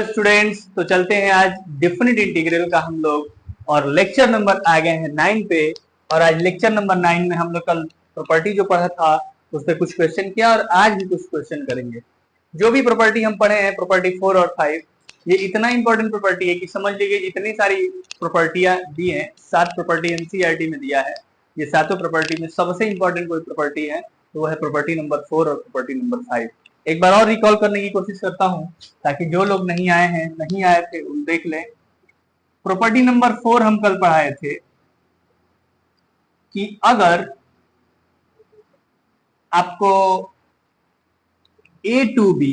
Hello students, तो चलते हैं आज डिफिनिट इंटीग्रल का हम लोग और लेक्चर नंबर आ गए हैं 9 पे। और आज लेक्चर नंबर 9 में हम लोग कल प्रॉपर्टी जो पढ़ा था उस पर कुछ क्वेश्चन किया और आज भी कुछ क्वेश्चन करेंगे। जो भी प्रॉपर्टी हम पढ़े हैं प्रॉपर्टी 4 और 5, ये इतना इंपॉर्टेंट प्रॉपर्टी है कि समझ लीजिए जितनी सारी प्रॉपर्टियां दी हैं, 7 प्रॉपर्टी एनसीईआरटी में दिया है, ये सातों प्रॉपर्टी में सबसे इंपॉर्टेंट कोई प्रॉपर्टी है तो वो है प्रॉपर्टी नंबर 4 और प्रॉपर्टी नंबर 5। एक बार और रिकॉल करने की कोशिश करता हूं ताकि जो लोग नहीं आए थे उन देख लें। प्रॉपर्टी नंबर 4 हम कल पढ़ाए थे कि अगर आपको a to b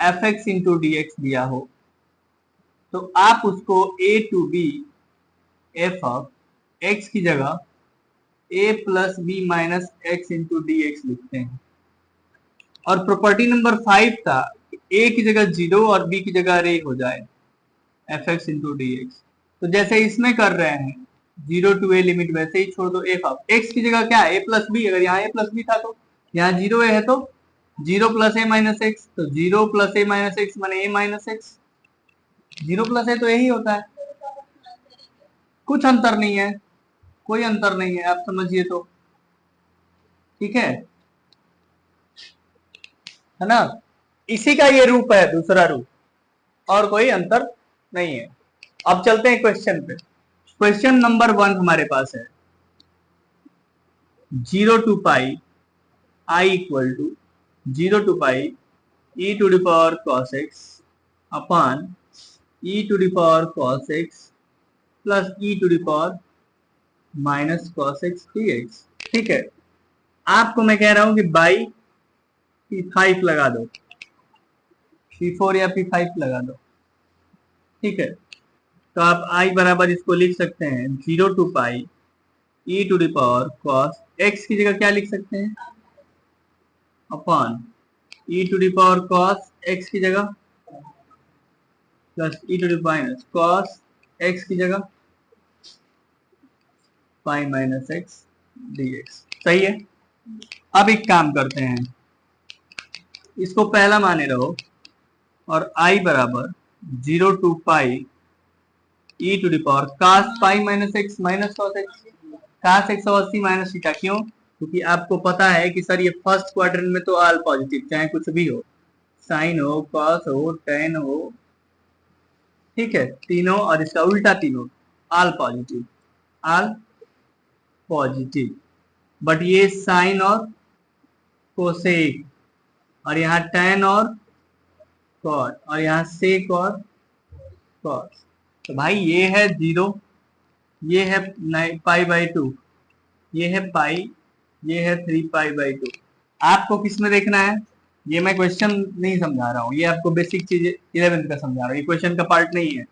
f x into d x दिया हो तो आप उसको a to b f of x की जगह a plus b minus x into d x लिखते हैं। और प्रॉपर्टी नंबर 5 था a की जगह 0 और b की जगह रे हो जाए F x into d x. तो जैसे इसमें कर रहे हैं 0 टू ए लिमिट, वैसे ही छोड़ दो एफ ऑफ एक्स की जगह क्या है a प्लस बी। अगर यहाँ a प्लस बी था तो यहाँ 0 है तो 0 प्लस ए माइनस एक्स, तो 0 प्लस ए माइनस एक्स माने ए माइनस एक्स। 0 प्लस ए तो यही होता है, कुछ अंतर नहीं है, कोई अंतर नहीं है, आप समझिए तो ठीक है ना। इसी का ये रूप है, दूसरा रूप, और कोई अंतर नहीं है। अब चलते हैं क्वेश्चन पे। क्वेश्चन नंबर 1 हमारे पास है 0 to pi i equal to 0 to pi e to the power cos x upon e to the power cos x plus e to the power minus cos x dx। ठीक है, आपको मैं कह रहा हूं कि बाई P5 लगा दो, P4 या P5 लगा दो। ठीक है, तो आप i बराबर इसको लिख सकते हैं 0 to pi e to the power cos x की जगह क्या लिख सकते हैं upon e to the power cos x की जगह plus e to the minus cos x की जगह पाई माइनस x dx। सही है। अब एक काम करते हैं, इसको पहला माने रहो और i बराबर 0 to pi e to the power cos pi minus x minus cos x, cos 180 minus theta. क्यों? क्योंकि आपको पता है कि सर ये फर्स्ट क्वाड्रेंट में तो ऑल पॉजिटिव, चाहे कुछ भी हो, साइन हो, कॉस हो, टेन हो, ठीक है, तीनों और इसका उल्टा तीनों all positive, all positive. But ये साइन और कोसेक और यहाँ टेन और कॉट और यहाँ सेक और कॉस। तो भाई ये है 0, ये है पाई बाई 2, ये है पाई, ये है 3 पाई बाई 2। आपको किस में देखना है? ये मैं क्वेश्चन नहीं समझा रहा हूँ, ये आपको बेसिक चीज 11th का समझा रहा हूँ, ये क्वेश्चन का पार्ट नहीं है।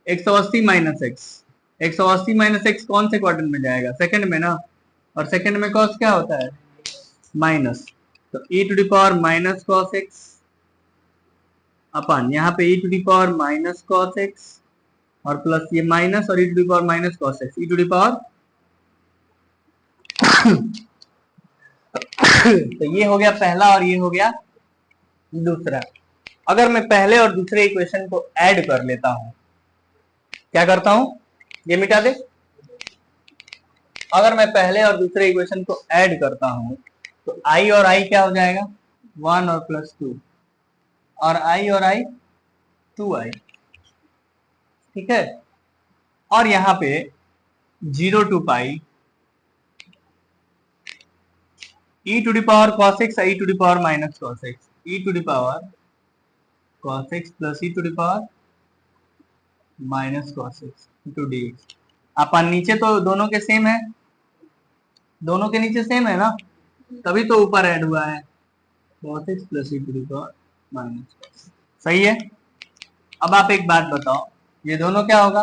180 माइनस एक्स, 180 माइनस एक्स कौन से क्वाड्रेंट में जाएगा? सेकंड में ना, और सेकंड में कॉस क्या होता है? माइनस। तो e to the power minus cos x अपन यहाँ पे e to the power minus cos x और प्लस ये माइनस और e to the power minus cos x, e to the power तो ये हो गया पहला और ये हो गया दूसरा। अगर मैं पहले और दूसरे इक्वेशन को ऐड कर लेता हूं, क्या करता हूं, ये मिटा दे। अगर मैं पहले और दूसरे इक्वेशन को ऐड करता हूं तो i और i क्या हो जाएगा? 1 और प्लस 2 और i और i 2i। ठीक है, और यहाँ पे 0 to pi e to the power cos x i to the power minus cos x, e to the power cos x plus e to the power minus cos x into dx। अपन नीचे तो दोनों के same है, दोनों के नीचे same है ना, तभी तो ऊपर ऐड हुआ है cos x plus e to the power minus cos। सही है। अब आप एक बात बताओ, ये दोनों क्या होगा?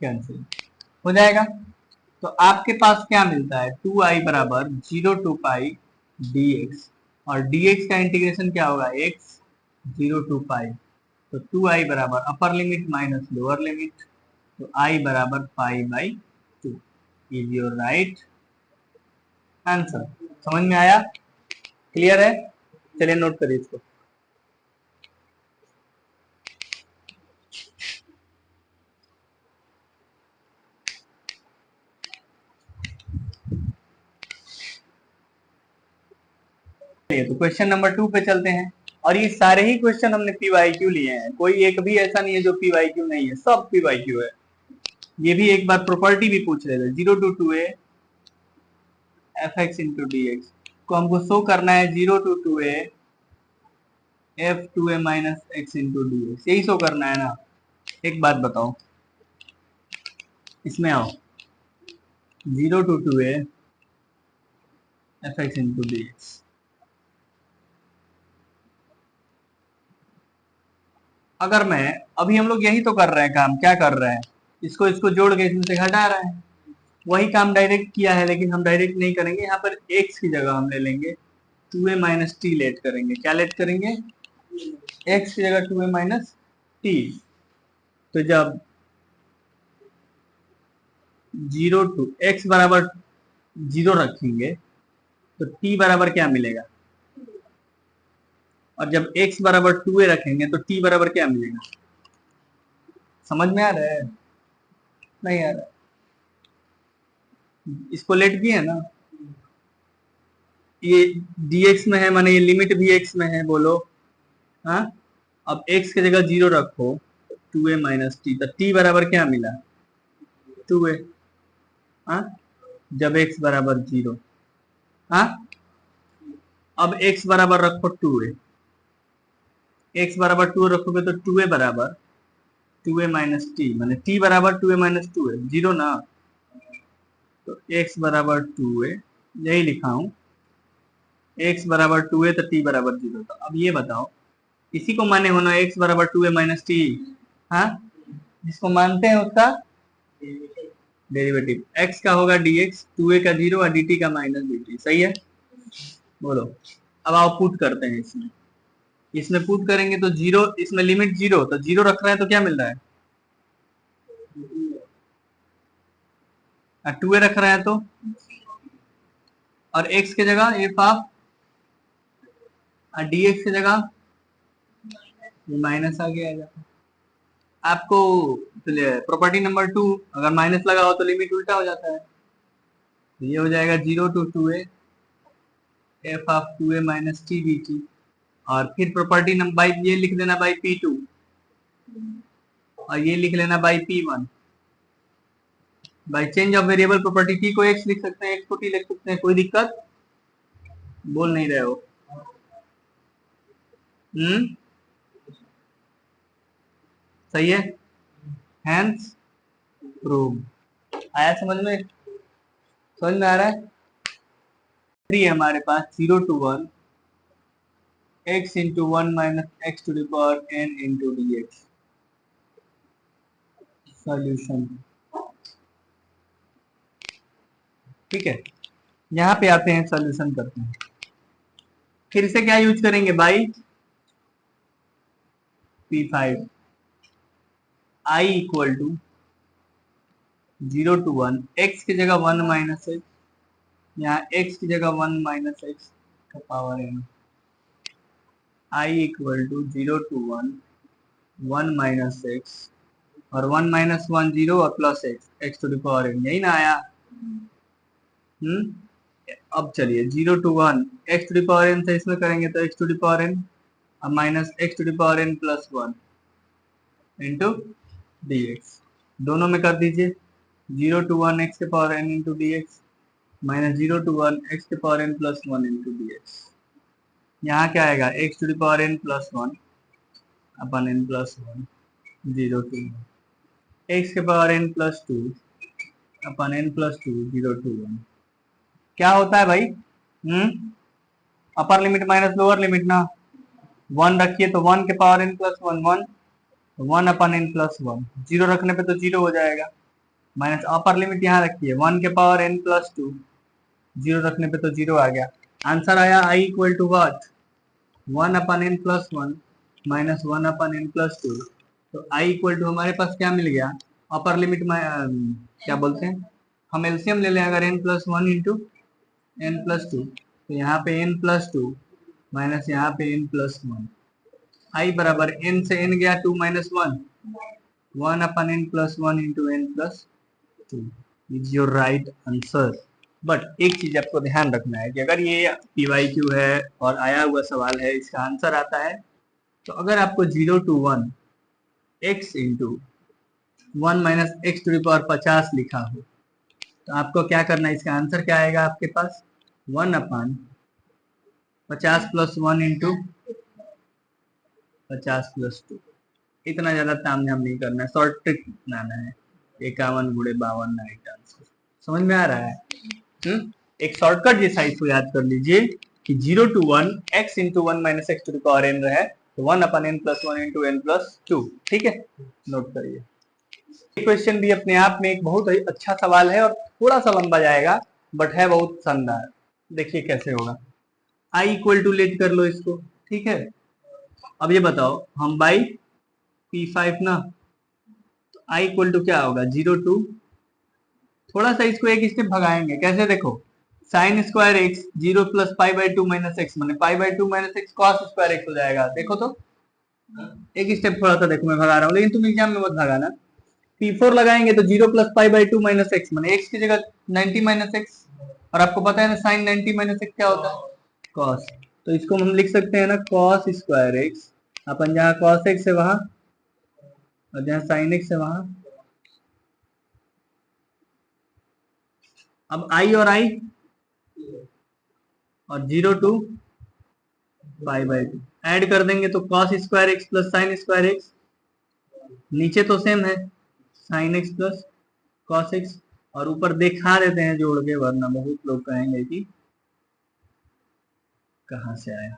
कैंसिल हो जाएगा। तो आपके पास क्या मिलता है? 2i बराबर 0 टू पाई dx, और dx का इंटीग्रेशन क्या होगा? x 0 टू पाई। तो 2i बराबर अपर लिमिट माइनस लोअर लिमिट, तो i बराबर पाई by 2 is your right answer. समझ में आया? क्लियर है? चलिए नोट करिए इसको। तो क्वेश्चन नंबर 2 पे चलते हैं। और ये सारे ही क्वेश्चन हमने पीवाईक्यू लिए हैं, कोई एक भी ऐसा नहीं है जो पीवाईक्यू नहीं है, सब पीवाईक्यू है। ये भी एक बार प्रॉपर्टी भी पूछ रहे थे, 0 to 2a fx into dx को हमको शो करना है 0 to 2a f2a minus x into dx, यही शो करना है ना। एक बात बताओ, इसमें आओ, 0 to 2a fx into dx, अगर मैं अभी हम लोग यही तो कर रहे हैं काम, क्या कर रहे हैं, इसको इसको जोड़ के इसमें से घटा रहे हैं, वही काम डायरेक्ट किया है, लेकिन हम डायरेक्ट नहीं करेंगे। यहाँ पर x की जगह हम ले लेंगे 2a माइनस टी लेट करेंगे। क्या लेट करेंगे? x की जगह 2a माइनस टी। तो जब 0 टू x बराबर 0 रखेंगे तो t बराबर क्या मिलेगा, और जब x बराबर 2a रखेंगे तो t बराबर क्या मिलेगा। समझ में आ रहा है? नहीं आ रहा? इसको लेट किए है ना, ये dx में है, माने ये लिमिट भी x में है, बोलो हाँ। अब x की जगह 0 रखो, 2a माइनस टी, तो t बराबर क्या मिला, 2a। हाँ, जब x बराबर 0, हाँ, अब x बराबर रखो 2a, x बराबर 2 रखोगे तो 2a बराबर 2a माइनस टी, माने t बराबर 2a माइनस 2a, 0 ना, तो x बराबर 2a, यही लिखा हूं, x बराबर 2a तो t बराबर 0। तो अब ये बताओ, इसी को माने होना x बराबर 2a माइनस टी, हाँ, जिसको मानते हैं उसका डेरिवेटिव, x का होगा dx, 2a का 0 और dt का माइनस dt, सही है। बोलो, अब आओ पुट करते हैं इसमें, इसमें पुट करेंगे तो 0, इसमें लिमिट 0, तो 0 रख रहे हैं तो क्या मिल रहा है, 2a रख रहे हैं तो, और x की जगह एफ ऑफ, dx की जगह माइनस आ गया। आपको प्रॉपर्टी नंबर 2, अगर माइनस लगा हो तो लिमिट उल्टा हो जाता है, ये हो जाएगा 0 to 2a F of 2a minus T dt, और फिर प्रॉपर्टी नंबर बाई ये लिख देना बाई p2, और ये लिख लेना by p1। By change of variable property t को x लिख सकते हैं, x को t लिख सकते हैं, कोई दिक्कत? बोल नहीं रहे हो? सही है, हैंस प्रूव। आया समझ में? समझ में आ रहा है? हमारे पास 0 to 1 x into 1 minus x to the power n into dx solution. ठीक है, यहाँ पे आते हैं, सॉल्यूशन करते हैं। फिर से क्या यूज करेंगे, by p5 i equal to 0 to 1 x की जगह 1 माइनस एक्स, यहाँ x की जगह 1 माइनस एक्स का power n, i equal to 0 to 1 1 minus x, और 1 माइनस 1 0 और plus x, x to the power n, यही ना आया। अब चलिए 0 to 1 x to the power n से इसमें करेंगे तो x to the power n, अब minus x to the power n plus 1 into dx, दोनों में कर दीजिए 0 to 1 एक्स के power n into dx minus 0 to 1 x के power n plus 1 into dx। यहाँ क्या आएगा, x to the power n plus 1 अपन n प्लस 1, 0 to 1 एक्स के पावर n प्लस 2 अपन n प्लस 2, 0 to 1। क्या होता है भाई, upper limit minus lower limit ना, 1 रखिए तो 1 के पावर n प्लस 1 1, 1 अपन n प्लस 1, 0 रखने पे तो 0 हो जाएगा, माइनस अपर लिमिट यहाँ रखिए 1 के पावर n प्लस 2, 0 रखने पे तो 0 आ गया। आंसर आया i इक्वल टू व्हाट, 1 अपन n प्लस 1 माइनस 1 अपन n प्लस 2। तो i इक्वल टू हमारे पास क्या मिल गया, अपर लिमिट में क्या बोलते हैं, हम एलसीएम ले लें अगर n plus 1 into n plus 2, तो यहाँ पे n प्लस 2 माइनस यहाँ पे n प्लस 1, i बराबर n से n गया 2 माइनस 1, 1 अपन n plus 1 into n plus 2 is your right answer. But एक चीज आपको ध्यान रखना है कि अगर ये PYQ है और आया हुआ सवाल है, इसका आंसर आता है, तो अगर आपको 0 to 1 x into 1 minus x to power 50 लिखा हो, तो आपको क्या करना है, इसका आंसर क्या आएगा आपके पास, 1/50 प्लस 1 इंटू 50 प्लस 2। इतना ज्यादा तामझाम नहीं करना है, शॉर्ट ट्रिक बनाना है, 51 × 52 राइट आंसर। समझ में आ रहा है? एक शॉर्टकट जैसा इसको याद कर लीजिए कि 0 to 1 x into 1 minus x to power n है, तो 1/n plus 1 into n plus 2। ठीक है, नोट करिए। क्वेश्चन भी अपने आप में एक बहुत ही अच्छा सवाल है और थोड़ा सा लंबा जाएगा, बट है बहुत शानदार। देखिए कैसे होगा। i इक्वल टू लेट कर लो इसको, ठीक है। अब ये बताओ, हम बाई P5 ना, तो i इक्वल टू क्या होगा, 0 to, थोड़ा सा इसको एक स्टेप भगाएंगे। कैसे, देखो, sine square x 0 plus pi by 2 minus x, मैंने pi by 2 minus x cos square x हो जाएगा। देखो तो एक स्टेप थोड़ा सा देखो, मैं भगा रहा हूँ, लेकिन तुम एग्जाम में मत भगाना। P4 लगाएंगे तो 0 plus pi by 2 minus x, मैंने एक्स की जगह 90 माइनस एक्स, और आपको पता है ना साइन 90 माइनस एक्स क्या होता है, कॉस। तो इसको हम लिख सकते हैं ना कॉस स्क्वायर एक्स, अपन जहाँ कॉस एक्स है वहां, और जहाँ साइन एक्स है वहां। अब आई और आई, और 0 to पाई बाई 2 ऐड कर देंगे तो cos square x plus sign square x, नीचे तो सेम है sine x plus cos x, और ऊपर दिखा देते हैं जोड़ के, वरना बहुत लोग कहेंगे कि कहां से आया।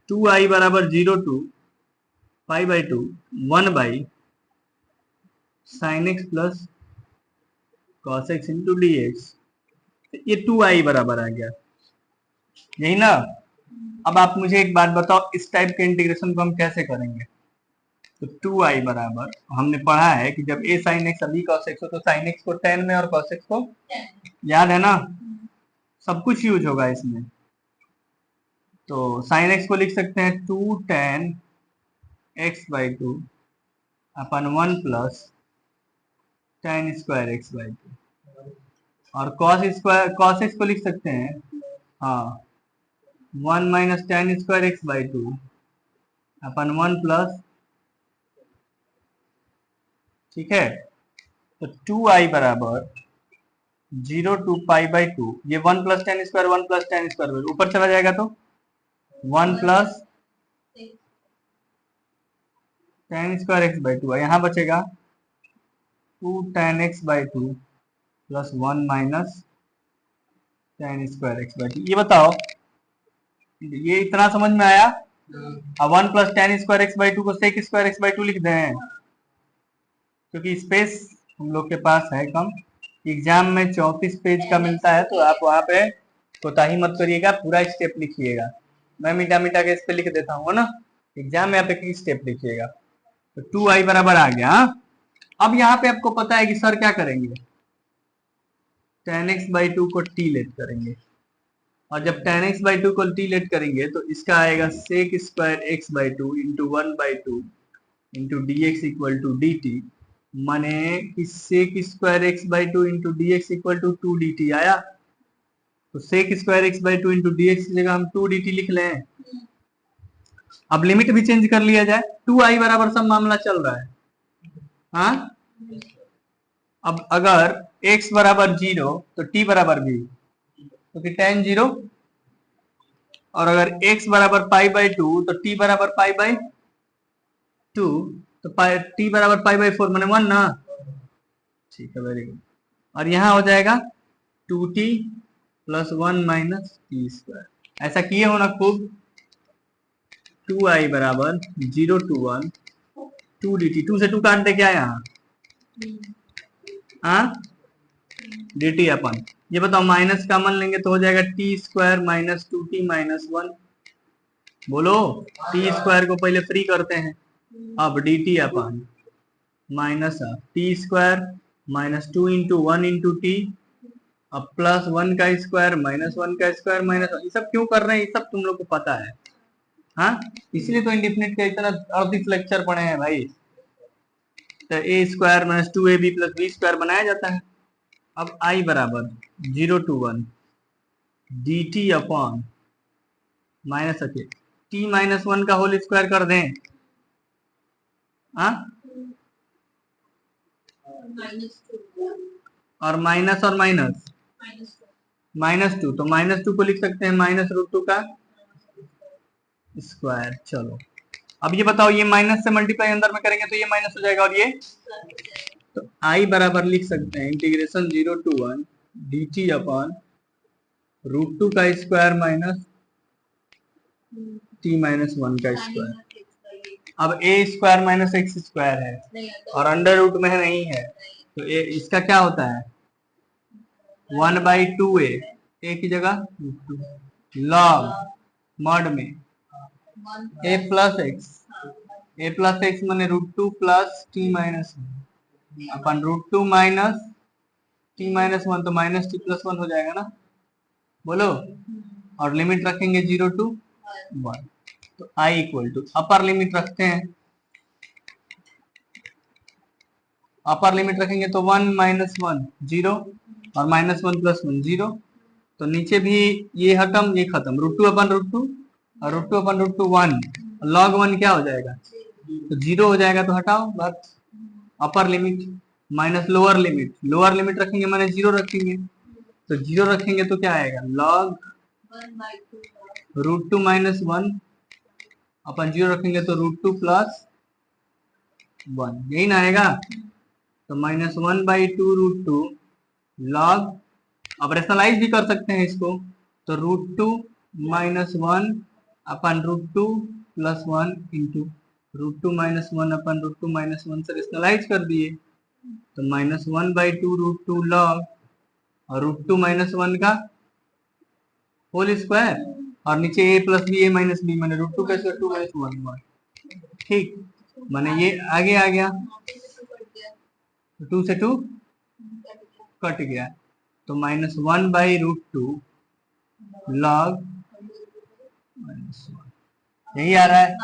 2i बराबर 0 to pi by 2 1 by sine x plus cos x into d x, ये 2i बराबर आ गया, यही ना। अब आप मुझे एक बात बताओ, इस टाइप के इंटीग्रेशन को हम कैसे करेंगे। तो 2i बराबर, हमने पढ़ा है कि जब a sine x b cos x हो, तो साइन एक्स को टेन में और कॉस एक्स को, याद है ना, सब कुछ यूज होगा इसमें। तो साइन एक्स को लिख सकते हैं 2 tan x by 2 upon 1 plus tan square x by 2, और कॉस एक्स को लिख सकते हैं, हाँ, 1 minus tan square x by 2 upon 1 plus, ठीक है। तो 2i बराबर 0 to पाई बाई 2, ये 1 plus tan square 1 plus tan square ऊपर चला जाएगा, तो 1 plus tan square x by 2, यहाँ बचेगा 2 tan x by 2 plus 1 minus tan square x by 2। ये बताओ, ये इतना समझ में आया। अब 1 plus tan square x by 2 को sec स्क्वायर एक्स बाई 2 लिख दें, क्योंकि स्पेस हम लोग के पास है कम। एग्जाम में 34 पेज का मिलता है, तो आप वहां पे कोताही मत करिएगा, पूरा स्टेप लिखिएगा। मैं मिटा मिटा के इस पे लिख देता हूँ ना, एग्जाम में आप एक ही स्टेप लिखिएगा। तो 2i बराबर आ गया। अब यहाँ पे आपको पता है कि सर क्या करेंगे, tan x बाई 2 को t लेट करेंगे, और जब tan x बाई 2 को t लेट करेंगे तो इसका आएगा sec square x by 2 into 1 by 2 into d x equal to d t, माने कि sec square x by 2 into d x equal to 2 d t आया। तो sec square x by 2 into d x की जगह हम 2 d T लिख लें। अब लिमिट भी चेंज कर लिया जाए, 2i बराबर सब मामला चल रहा है, हाँ। अब अगर x बराबर 0 तो t बराबर भी, क्योंकि tan 0, और अगर x बराबर पाई बाई 2 तो t बराबर पाई बाई 2, तो t बराबर पाई बाई 4 मैंने 1 ना, ठीक है, वेरी गुड। और यहाँ हो जाएगा 2t plus 1 minus t square. ऐसा किए हो ना खूब। 2i बराबर 0 to 1 2 dt, 2 से 2 काट दे क्या यहाँ, हाँ, dt अपन, ये बताओ माइनस कॉमन लेंगे तो हो जाएगा T square minus 2t minus 1। बोलो, टी स्क्वायर को पहले फ्री करते हैं, अब dt अपन minus t square minus 2 into 1 into t, अब प्लस 1 का स्क्वायर माइनस 1 का स्क्वायर माइनस 1। ये सब क्यों कर रहे हैं, ये सब तुम लोग को पता है, हाँ, इसलिए तो इंडिफिनिट का इतना 38 लेक्चर पढ़े हैं भाई। तो a square minus 2ab plus b square बनाया जाता है, अब I बराबर 0 to 1 dt upon minus t minus 1 का होल स्क्वायर कर दें, हाँ, और माइनस -2, तो -2 को लिख सकते हैं -√2 का स्क्वायर। चलो अब ये बताओ, ये माइनस से मल्टीप्लाई अंदर में करेंगे तो ये माइनस हो जाएगा, और ये तो I बराबर लिख सकते हैं इंटीग्रेशन 0 to 1 dt अपॉन √2 का स्क्वायर माइनस t माइनस 1 का स्क्वायर। अब a square minus x square है और अंडर रूट में नहीं है, तो इसका क्या होता है 1/2a, a की जगह log मॉड में a प्लस x माने √2 प्लस t माइनस 1 अपन √2 माइनस t माइनस 1, तो माइनस t प्लस 1 हो जाएगा ना, बोलो, और लिमिट रखेंगे 0 to 1, तो I equal to upper limit रखते हैं, अपर लिमिट रखेंगे तो 1 - 1 0 और -1 + 1 0, तो नीचे भी ये खत्म, ये खत्म, √2 अपन √2 और √2 अपन √2 1, log 1 क्या हो जाएगा, तो 0 हो जाएगा, तो हटाओ बस, अपर लिमिट माइनस लोअर लिमिट रखेंगे माने 0 रखेंगे, तो 0 रखेंगे तो क्या आएगा log √2 - 1 अपन 0 रखेंगे तो √2 + 1, यही ना आएगा, तो -1/2 √2 log, अब रेशनलाइज भी कर सकते हैं इसको, तो √2 - 1 अपन √2 + 1 इंटू √2 - 1 अपन √2 - 1 से रेशनलाइज कर दिए, तो -1/2 √2 log और √2 - 1 का होल स्क्वायर, और नीचे a + b a - b मैंने √2 का स्क्वायर 2 - 1 ठीक, माने ये आगे आ गया, 2 से 2 कट गया, तो -1/√2 log -1, यही आ रहा है।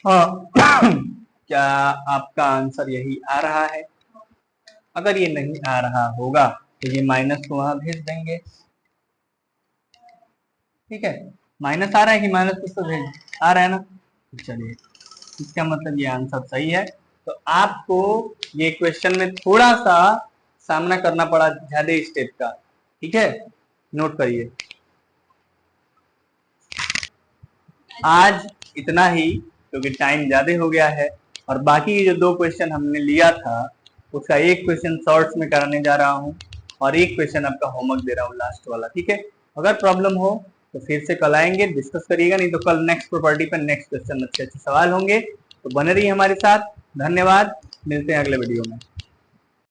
हाँ क्या आपका आंसर यही आ रहा है? अगर ये नहीं आ रहा होगा तो ये माइनस को वहां भेज देंगे, ठीक है, माइनस आ रहा है कि माइनस कुछ तो भेज आ रहा है ना, चलिए इसका मतलब ये आंसर सही है। तो आपको ये क्वेश्चन में थोड़ा सा सामना करना पड़ा ज्यादा स्टेप का, ठीक है, नोट करिए। आज इतना ही, क्योंकि टाइम ज्यादा हो गया है, और बाकी जो 2 क्वेश्चन हमने लिया था उसका एक क्वेश्चन शॉर्ट्स में कराने जा रहा हूँ और एक क्वेश्चन आपका होमवर्क दे रहा हूँ लास्ट वाला, ठीक है। अगर प्रॉब्लम हो तो फिर से कल आएंगे, डिस्कस करिएगा, नहीं तो कल नेक्स्ट प्रॉपर्टी पर नेक्स्ट क्वेश्चन अच्छे अच्छे सवाल होंगे, तो बने रहिए हमारे साथ। धन्यवाद, मिलते हैं अगले वीडियो में।